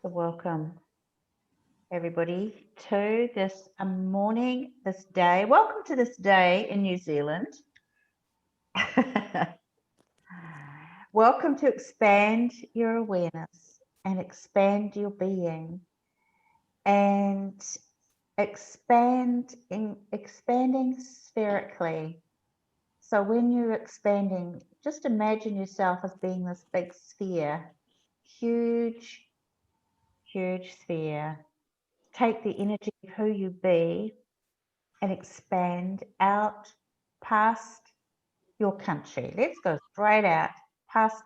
So welcome everybody to this morning, this day. Welcome to this day in New Zealand. Welcome to expand your awareness and expand your being and expanding spherically. So when you're expanding, just imagine yourself as being this big sphere, huge sphere. Take the energy of who you be and expand out past your country. Let's go straight out past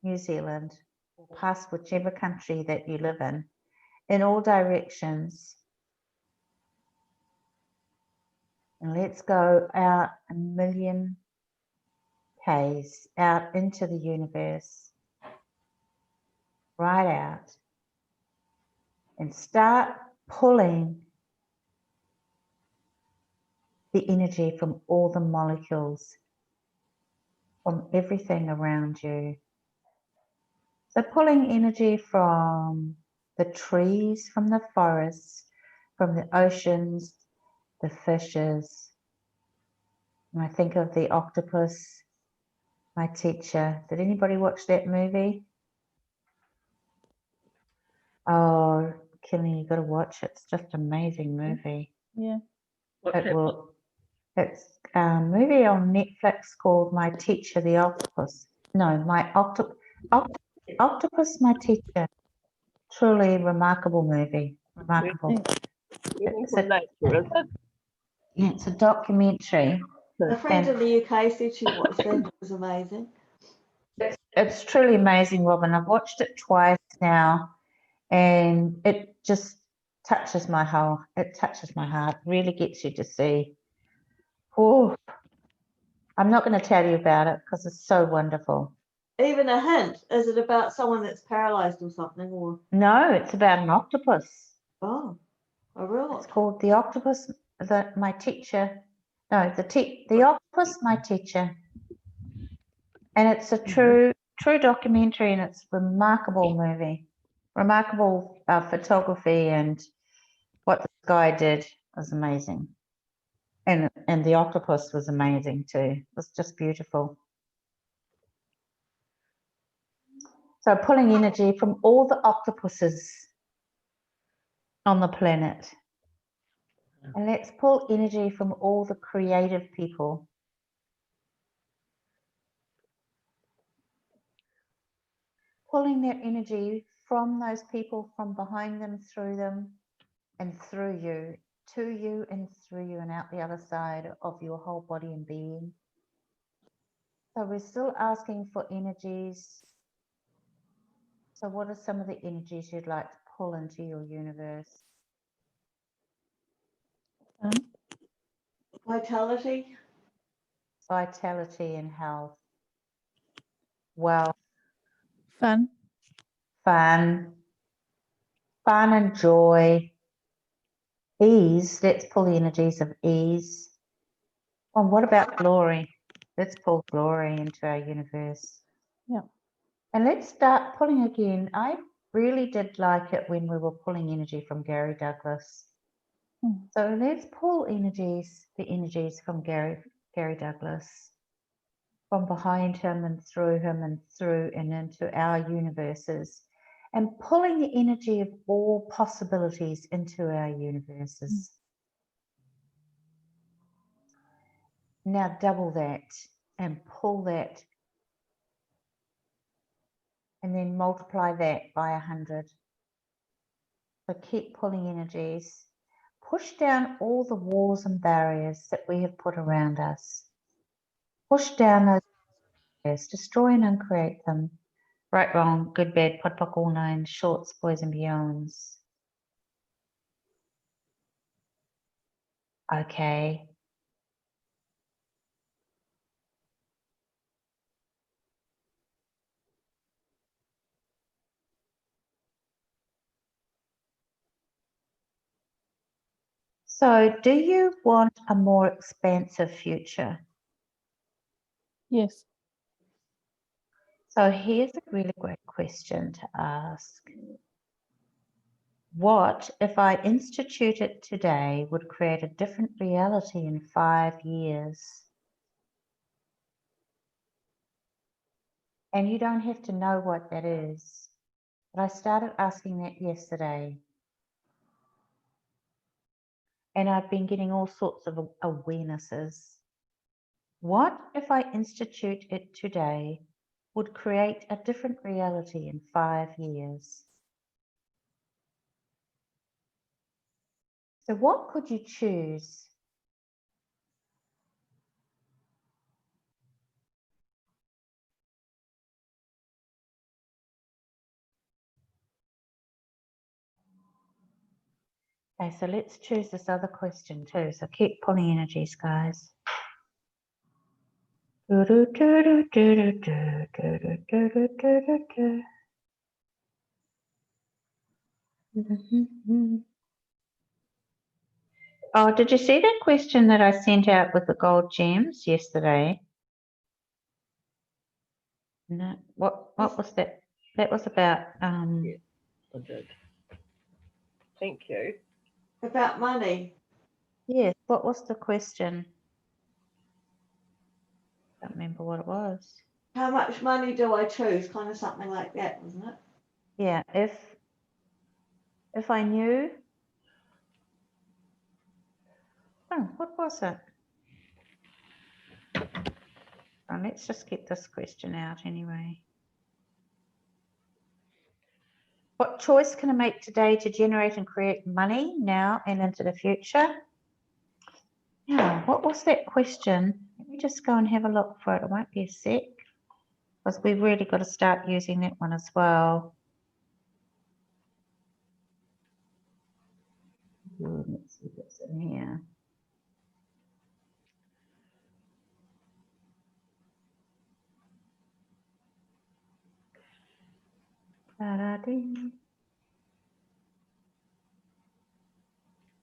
New Zealand or past whichever country that you live in all directions. And let's go out 1,000,000 Ks out into the universe, right out, and start pulling the energy from all the molecules, from everything around you. So pulling energy from the trees, from the forests, from the oceans, the fishes. And I think of the octopus, my teacher. Did anybody watch that movie? Oh, Killing, you got to watch it. It's just an amazing movie. Yeah. It's a movie on Netflix called My Teacher, the Octopus. No, Octopus, My Teacher. Truly remarkable movie. Remarkable. It's a documentary. A friend in the UK said she watched it. It was amazing. It's truly amazing, Robin. I've watched it twice now, and it just touches my heart. It touches my heart. Really gets you to see. Oh, I'm not going to tell you about it because it's so wonderful. Even a hint? Is it about someone that's paralyzed or something? Or no, it's about an octopus. Oh, a real? It's called The Octopus. My Teacher. No, the Octopus, My Teacher. And it's a true documentary, and it's a remarkable movie. Remarkable photography, and what this guy did was amazing. And the octopus was amazing too. It was just beautiful. So pulling energy from all the octopuses on the planet. And let's pull energy from all the creative people. Pulling their energy from those people, from behind them, through them, and through you, to you and through you, and out the other side of your whole body and being. So we're still asking for energies. So what are some of the energies you'd like to pull into your universe? Vitality. Vitality and health. Wealth. Fun. Fun and joy. Ease. Let's pull the energies of ease. And what about glory? Let's pull glory into our universe. Yeah. And let's start pulling again. I really did like it when we were pulling energy from Gary Douglas. So let's pull the energies from Gary Douglas, from behind him and through and into our universes, and pulling the energy of all possibilities into our universes. Now double that and pull that, and then multiply that by 100. So keep pulling energies. Push down all the walls and barriers that we have put around us. Push down those barriers, destroy and uncreate them. Right, wrong, good, bad, pot, pock, all nine, shorts, boys and beyonds. Okay. So do you want a more expansive future? Yes. So here's a really great question to ask. What if I institute it today would create a different reality in 5 years? And you don't have to know what that is, but I started asking that yesterday. And I've been getting all sorts of awarenesses. What if I institute it today would create a different reality in 5 years? So what could you choose? Okay, so let's choose this other question too. So keep pulling energies, guys. Oh, did you see that question that I sent out with the gold gems yesterday? No, what was that? That was about I did. Thank you. About money. yes, what was the question? I don't remember what it was. How much money do I choose? Kind of something like that, wasn't it? Yeah, if I knew. Oh, what was it? Oh, let's just get this question out anyway. What choice can I make today to generate and create money now and into the future? Yeah, what was that question? Let me just go and have a look for it. It won't be a sec, because we've really got to start using that one as well. Ooh, let's see what's in here. Da-da-dee.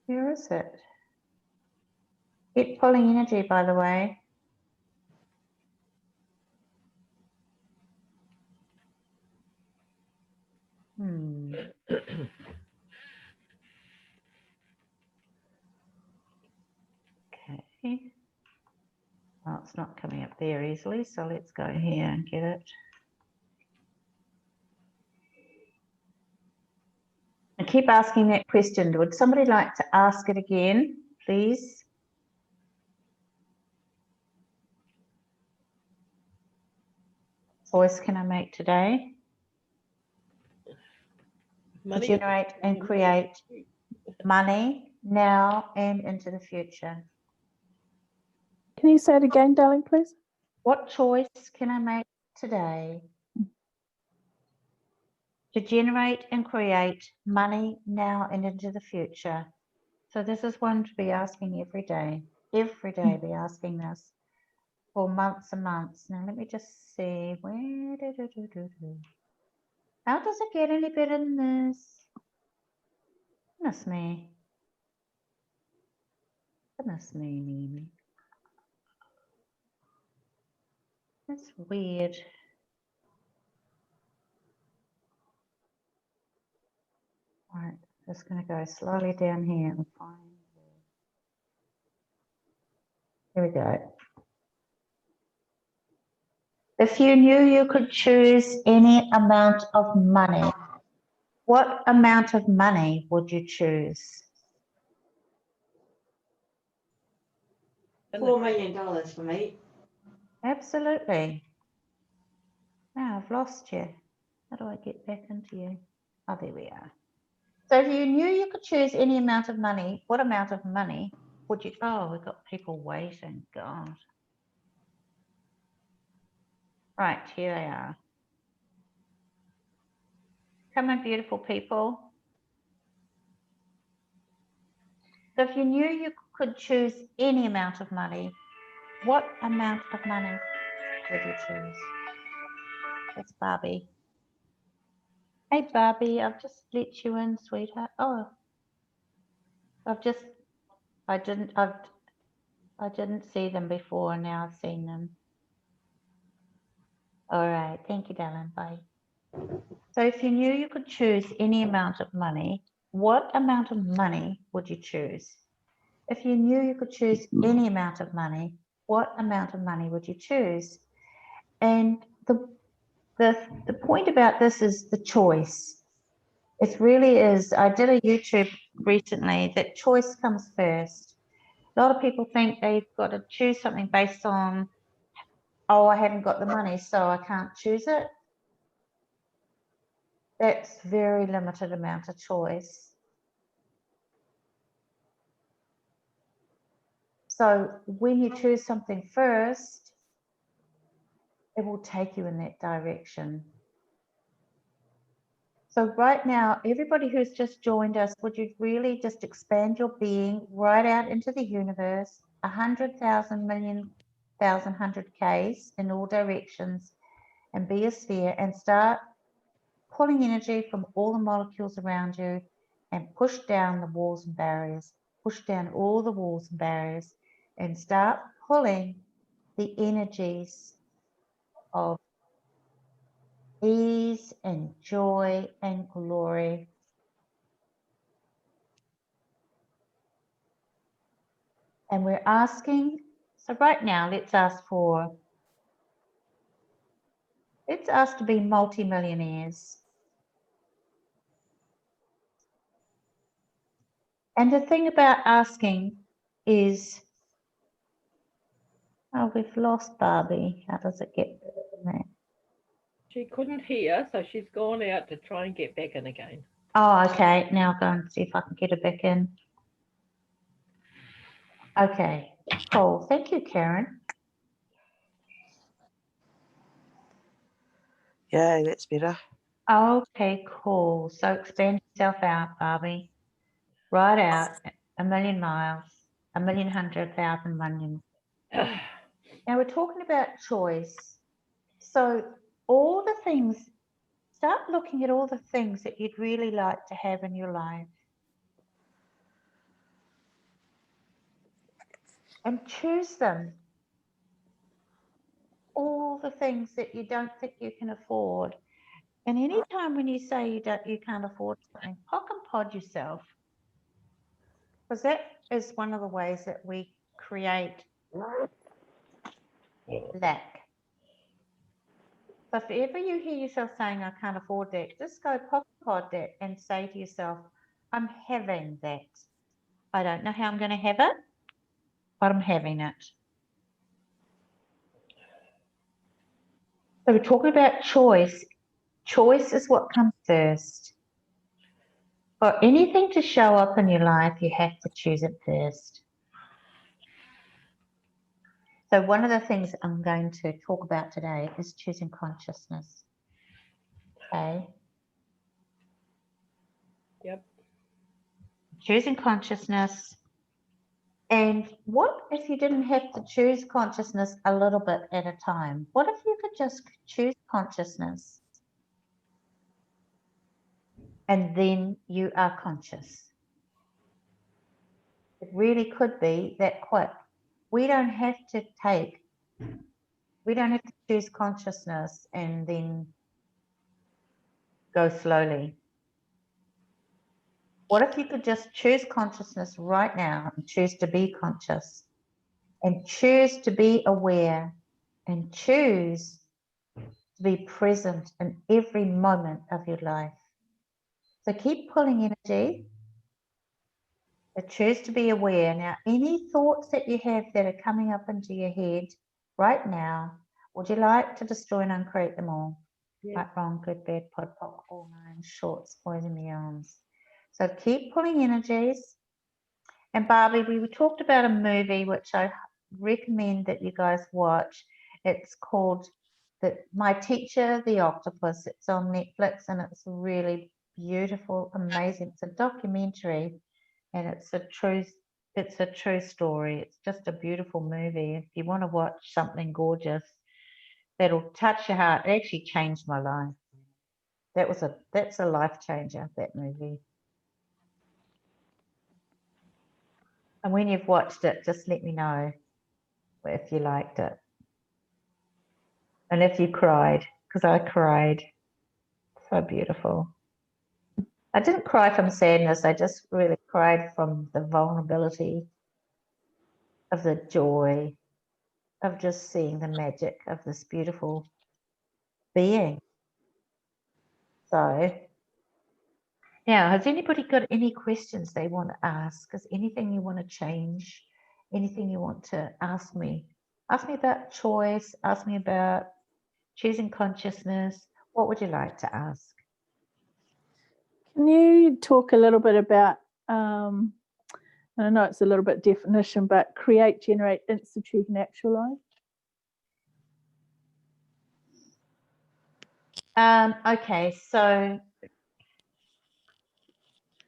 Where is it? Keep pulling energy, by the way. Okay. Well, it's not coming up there easily, so let's go here and get it. I keep asking that question. Would somebody like to ask it again, please? Choice can I make today to generate and create money now and into the future? Can you say it again, darling, please? What choice can I make today to generate and create money now and into the future? So this is one to be asking every day be asking this for months and months. Now let me just see, how does it get any better than this? Goodness me. Goodness me. That's weird. All right, just going to go slowly down here and find. Here we go. If you knew you could choose any amount of money, what amount of money would you choose? $4 million for me. Absolutely. Now I've lost you. How do I get back into you? Oh, there we are. So if you knew you could choose any amount of money, what amount of money would you? Oh, we've got people waiting. God. Right, here they are. Come on, beautiful people. So if you knew you could choose any amount of money, what amount of money would you choose? That's Barbie. Hey, Barbie, I've just let you in, sweetheart. Oh, I didn't see them before, now I've seen them. All right, thank you, darling, bye. So if you knew you could choose any amount of money, what amount of money would you choose? If you knew you could choose any amount of money, what amount of money would you choose? And the point about this is the choice. It really is. I did a YouTube recently that choice comes first. A lot of people think they've got to choose something based on, oh, I haven't got the money, so I can't choose it. That's very limited amount of choice. So when you choose something first, it will take you in that direction. So right now, everybody who's just joined us, would you really just expand your being right out into the universe, 100,000 million, 1,000 Ks in all directions, and be a sphere, and start pulling energy from all the molecules around you and push down the walls and barriers, push down all the walls and barriers, and start pulling the energies of ease and joy and glory. And we're asking, so right now, let's ask to be multi-millionaires. And the thing about asking is, oh, we've lost Barbie. How does it get better than that? She couldn't hear, so she's gone out to try and get back in again. Oh, okay. Now I'll go and see if I can get it back in. Okay, cool. Thank you, Karen. Yeah, that's better. Okay, cool. So expand yourself out, Barbie. Right out 1,000,000 miles, 1,100,000 million. Now we're talking about choice. So all the things, start looking at all the things that you'd really like to have in your life. And choose them. All the things that you don't think you can afford. And anytime when you say you can't afford something, pock and pod yourself. Because that is one of the ways that we create lack. So if ever you hear yourself saying, I can't afford that, just go pock and pod that and say to yourself, I'm having that. I don't know how I'm going to have it, but I'm having it. So we're talking about choice. Choice is what comes first. For anything to show up in your life, you have to choose it first. So one of the things I'm going to talk about today is choosing consciousness. Okay. Yep. Choosing consciousness. And what if you didn't have to choose consciousness a little bit at a time? What if you could just choose consciousness and then you are conscious? It really could be that quick. We don't have to choose consciousness and then go slowly. What if you could just choose consciousness right now and choose to be conscious and choose to be aware and choose to be present in every moment of your life? So keep pulling energy, but choose to be aware. Now, any thoughts that you have that are coming up into your head right now, would you like to destroy and uncreate them all? Yeah. Right, wrong, good, bad, pod, poc, all nine, shorts, boys and beyonds. So keep pulling energies. And Barbie, we talked about a movie which I recommend that you guys watch. It's called My Teacher, the Octopus. It's on Netflix and it's really beautiful, amazing. It's a documentary and it's a true story. It's just a beautiful movie. If you want to watch something gorgeous that'll touch your heart, it actually changed my life. That's a life changer, that movie. And when you've watched it, just let me know if you liked it. And if you cried, because I cried. So beautiful. I didn't cry from sadness. I just really cried from the vulnerability of the joy of just seeing the magic of this beautiful being. So, now, has anybody got any questions they want to ask? Is anything you want to change? Anything you want to ask me? Ask me about choice. Ask me about choosing consciousness. What would you like to ask? Can you talk a little bit about, and I know it's a little bit definition, but create, generate, institute, and actualize? Okay, so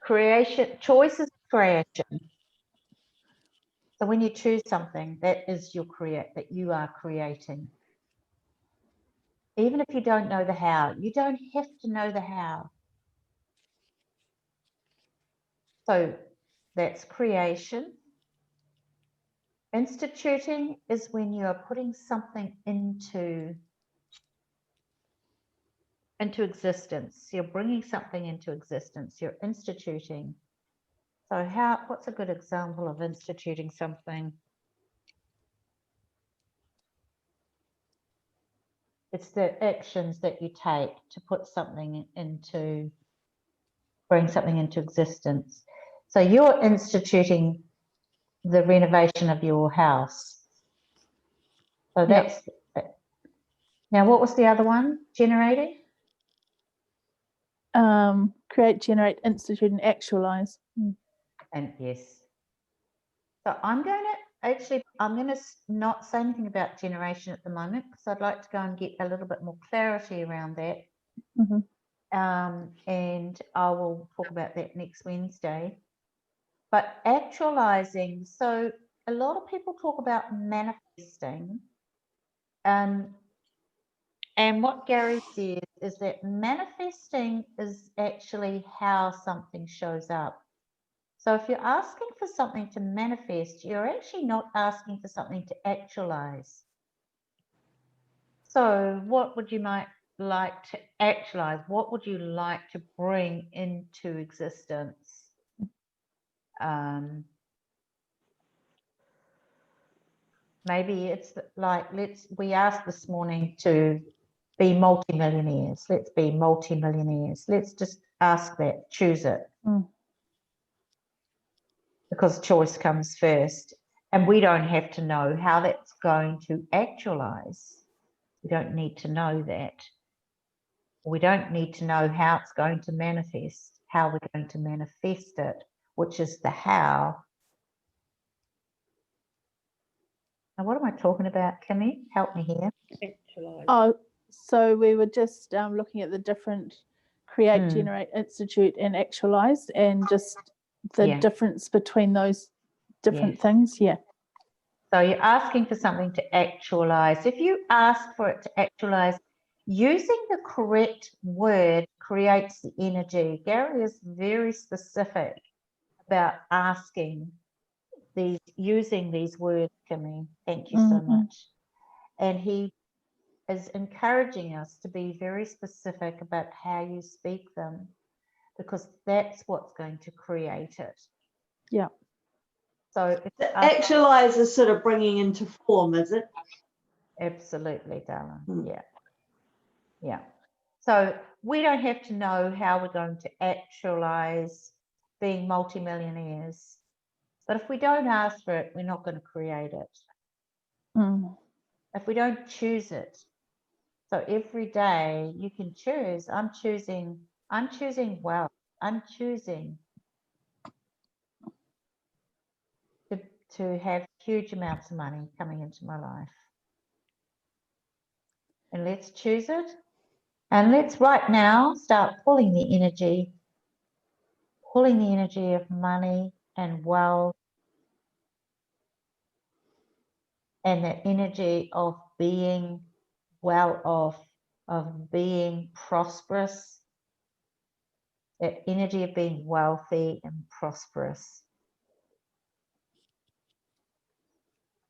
creation, choice is creation. So when you choose something, that is your that you are creating. Even if you don't know the how, you don't have to know the how. So that's creation. Instituting is when you are putting something into existence. You're bringing something into existence. You're instituting. So what's a good example of instituting something? It's the actions that you take to put something into, bring something into existence. So you're instituting the renovation of your house. So that's, now what was the other one? Generating? Create, generate, institute, and actualize. And yes. So I'm going to not say anything about generation at the moment because I'd like to go and get a little bit more clarity around that. And I will talk about that next Wednesday. But actualizing, so a lot of people talk about manifesting. And what Gary says is that manifesting is actually how something shows up. So if you're asking for something to manifest, you're actually not asking for something to actualize. So what would you like to actualize? What would you like to bring into existence? Maybe it's like, we asked this morning to be multimillionaires. Let's be multimillionaires. Let's just ask that, choose it. Because choice comes first. And we don't have to know how that's going to actualize. We don't need to know that. We don't need to know how it's going to manifest, how we're going to manifest it, which is the how. Now, what am I talking about, Kimmy? Help me here. Actualize. Oh, so we were just looking at the different create, generate, institute, and actualize, and just the difference between those different things. Yeah. So you're asking for something to actualize. If you ask for it to actualize, using the correct word creates the energy. Gary is very specific about using these words, Kimmy. Thank you so much. And he is encouraging us to be very specific about how you speak them, because that's what's going to create it. Yeah. So Actualize is sort of bringing into form, is it? Absolutely, darling. Yeah. So we don't have to know how we're going to actualize being multimillionaires, but if we don't ask for it, we're not going to create it. If we don't choose it. So every day you can choose, I'm choosing wealth. I'm choosing to have huge amounts of money coming into my life. And let's choose it. And let's right now start pulling the energy of money and wealth, and the energy of being well off, of being prosperous, that energy of being wealthy and prosperous.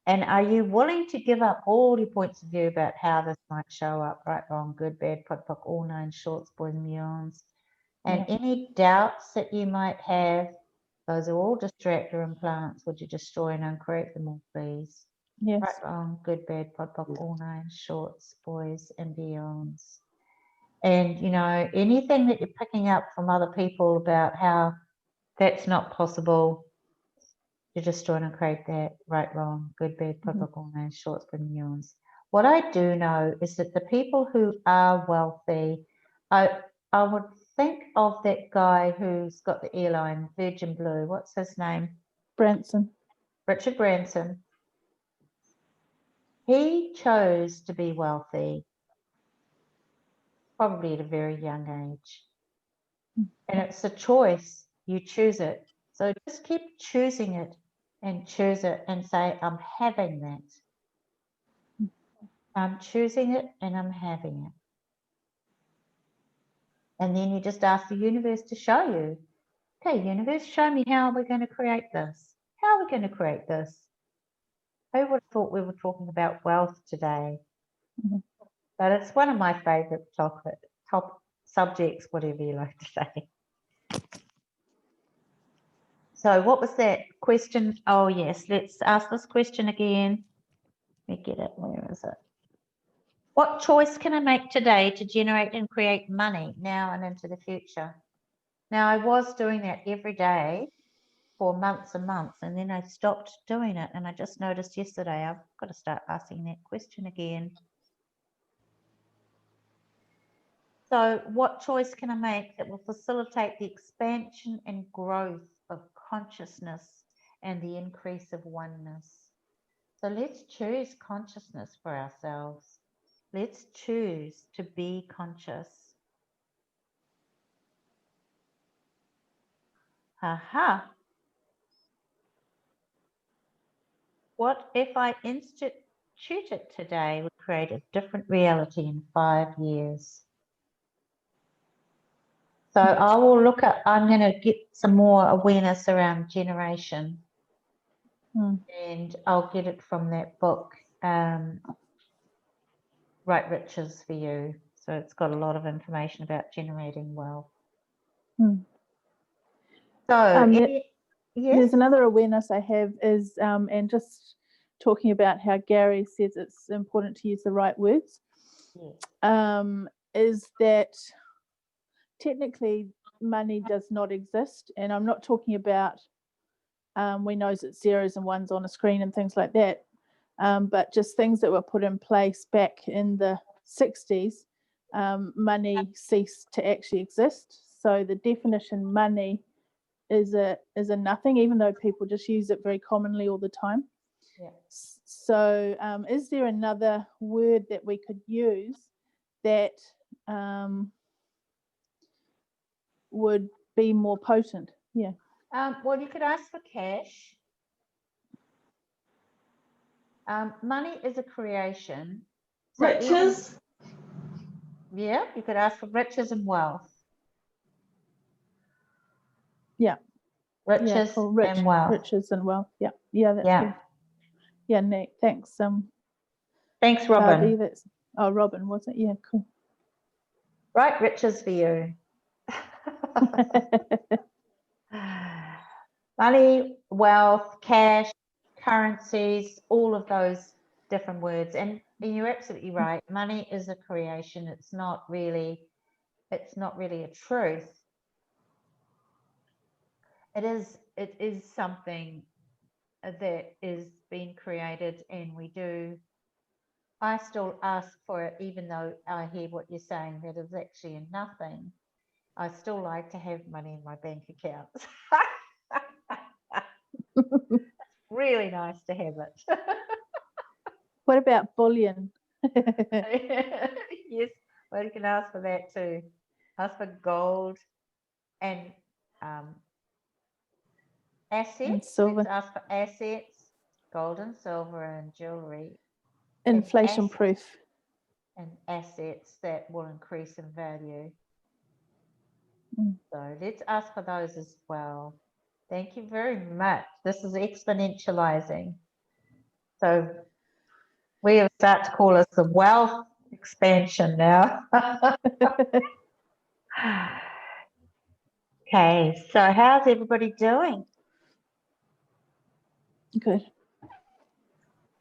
And are you willing to give up all your points of view about how this might show up, right, wrong, good, bad, POD, POC, all 9 shorts, boys and beyonds? And any doubts that you might have, those are all distractor implants. Would you destroy and uncreate them all, please? Yes. Right, wrong, good, bad, pod, pop, all nine, shorts, boys, and beyonds. And, you know, anything that you're picking up from other people about how that's not possible, you destroy and uncreate that. Right, wrong, good, bad, pod, pop, all nine, shorts, and beyonds. What I do know is that the people who are wealthy, I would think of that guy who's got the airline, Virgin Blue. What's his name? Branson. Richard Branson. He chose to be wealthy, probably at a very young age. And it's a choice. You choose it. So just keep choosing it and choose it and say, I'm having that. I'm choosing it and I'm having it. And then you just ask the universe to show you. Okay, universe, show me how we're going to create this. How are we going to create this? Who would have thought we were talking about wealth today? But it's one of my favorite top subjects, whatever you like to say. So what was that question? Oh, yes, let's ask this question again. Let me get it. Where is it? What choice can I make today to generate and create money now and into the future? Now, I was doing that every day for months and months, and then I stopped doing it. And I just noticed yesterday, I've got to start asking that question again. So what choice can I make that will facilitate the expansion and growth of consciousness and the increase of oneness? So let's choose consciousness for ourselves. Let's choose to be conscious. Aha. What if I institute it today would create a different reality in 5 years? So I will look at, I'm going to get some more awareness around generation. And I'll get it from that book, Right Riches for You. So it's got a lot of information about generating wealth. So yes? There's another awareness I have is, and just talking about how Gary says it's important to use the right words, is that technically money does not exist. And I'm not talking about, we know it's zeros and ones on a screen and things like that, but just things that were put in place back in the 60s, money ceased to actually exist. So the definition money is a nothing, even though people just use it very commonly all the time. So is there another word that we could use that would be more potent? Well, you could ask for cash. Money is a creation. So Riches. You could ask for riches and wealth. Riches and wealth. Riches and wealth. That's good. Yeah, Nick, thanks. Thanks, Robin. Barbie, Robin, was it? Yeah, cool. Right, riches for you. Money, wealth, cash, currencies, all of those different words. And you're absolutely right. Money is a creation. It's not really a truth. It is something that is being created, and I still ask for it, even though I hear what you're saying, that is actually a nothing. I still like to have money in my bank accounts. It's really nice to have it. What about bullion? Yes, well, you can ask for that too. Ask for gold and assets. And silver. Let's ask for assets, gold and silver and jewelry. Inflation proof. And assets that will increase in value. So let's ask for those as well. Thank you very much. This is exponentializing. So we start to call us the wealth expansion now. Okay, so how's everybody doing? Good.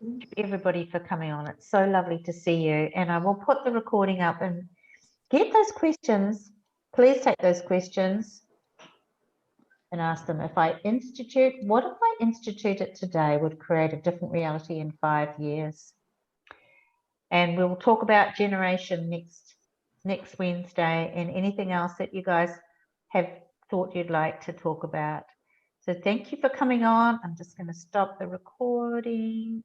Thank you everybody for coming on. It's so lovely to see you. And I will put the recording up and get those questions. Please take those questions and ask them. What if I institute it today would create a different reality in 5 years? And we'll talk about generation next Wednesday and anything else that you guys have thought you'd like to talk about. So thank you for coming on. I'm just going to stop the recording.